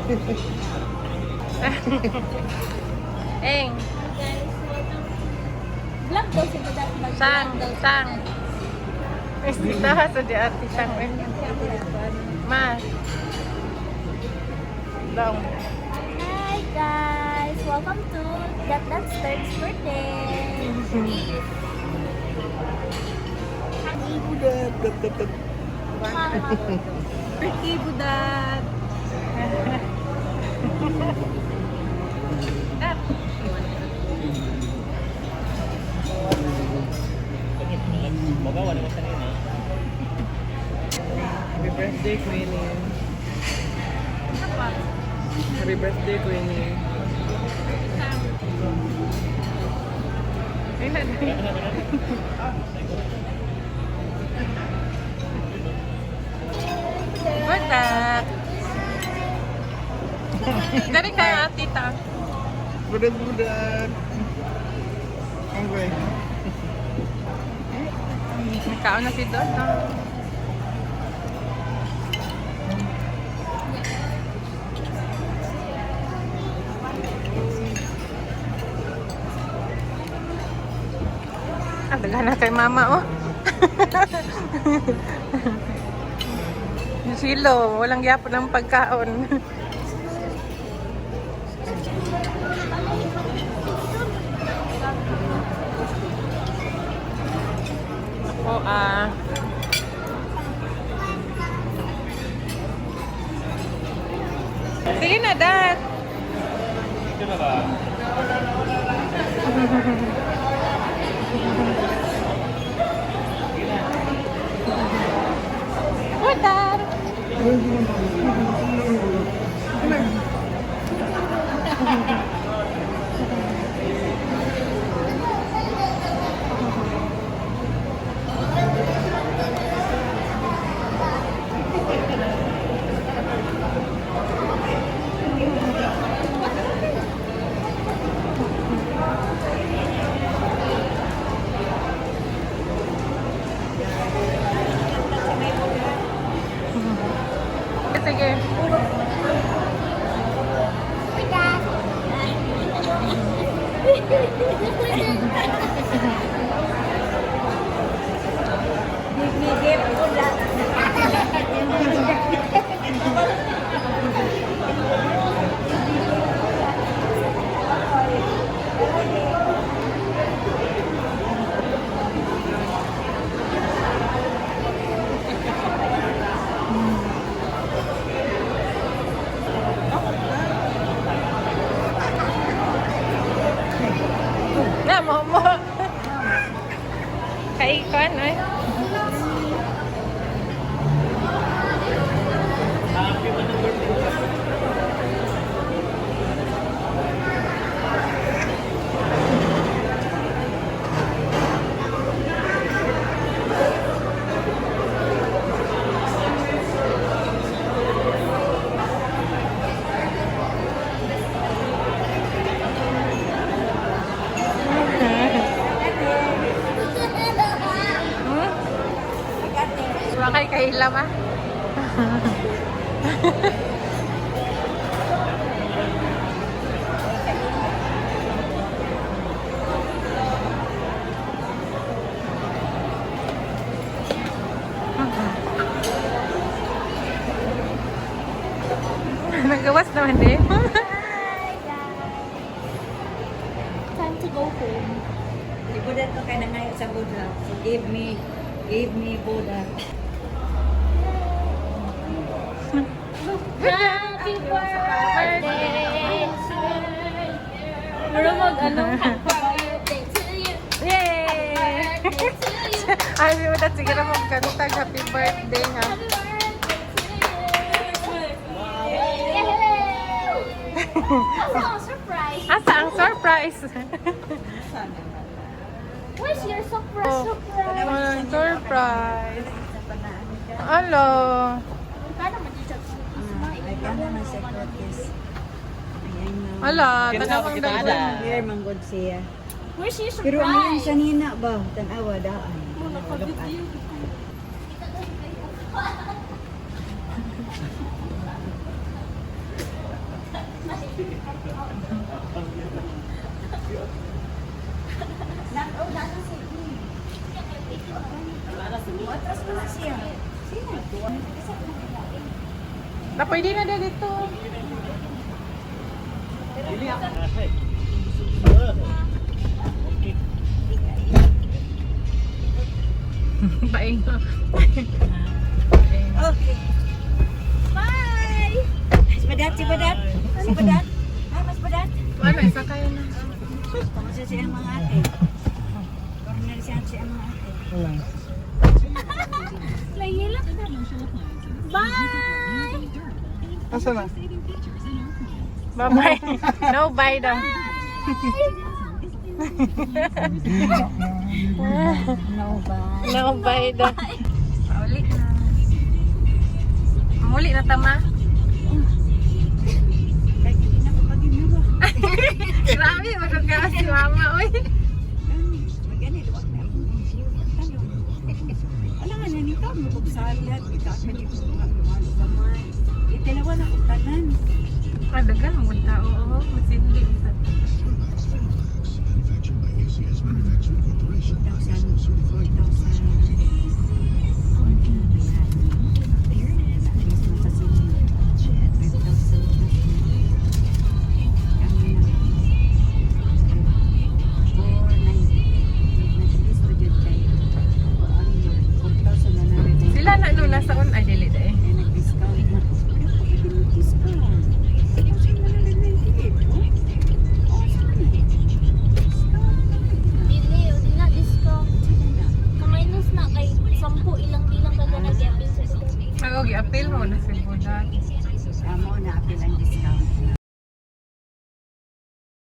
Eng. Vlog daw si Badat. Sang. Dito sa di ati sang. Ma. Dong. Hi guys! Welcome to That's Third birthday! Budat. Pretty budat. Magawa naman kanina. Happy birthday, Queenie. Happy birthday, Queenie. Budak. Dari kaya tita. Budat. Okay. Nagkaon na si Don. No? Daghan na kay mama, oh. Yung silo, walang yapon ng pagkaon. Ako, sige na, Dad. Ito na ba? Budak. Sige. Na, mo. Kaikon, ay. Wakay kahila ba? Nagawas naman din. Hi guys! Time to go home. Si Budat to kaya na ngayon sa Budat. So give me Budat. Happy birthday! Pero ano? Happy birthday to you! Yay! Happy birthday to you! Ay, di mo na siguro magkanta. Happy birthday nga. Happy birthday to you! Yay! Asa ang surprise? Asa ang surprise? Where's your surprise? Walang surprise. Sa panaan ka. Hello. Paano mag-judge? Ay, kamo na sa Cortez. Ayan na. Hala, Kita tanawang pa kita dagdag. ada. Here, manggod siya. Where's your surprise? Pero ano yan sa nina ba? Tanawa daan. Nakabit-view. Mas na siya. Sino? Na pwede na din dito. Paing. Okay. Bye! Si Badat, si Badat. Si Badat. Ah, Mas Badat. Ano, isa kayo na. Kamusta siya ang mga ate? Corner siya ang mga ate. Wala. Layla. Bye! Asa na? Bye-bye. No, bye daw. No ba? No, bye daw. Uli na. Muli na tama. Kahit hindi na ko pag-ginawa. Grabe, magkakalas si mama. Uy. Magani, luwag na akong issue. Alam nga na nito, mabugsalat. Kita ka dito mga gamay. Italawa na kong tanan. Madagal mo tao. Oo, masindi. Sila na no, nasa on. Ay, dili eh. Dili, o di na discount. Minus na kay 10 ilang bilang ka na nag-apil sa store. Mag-apil mo na si Budat. Amo na apil ang discount.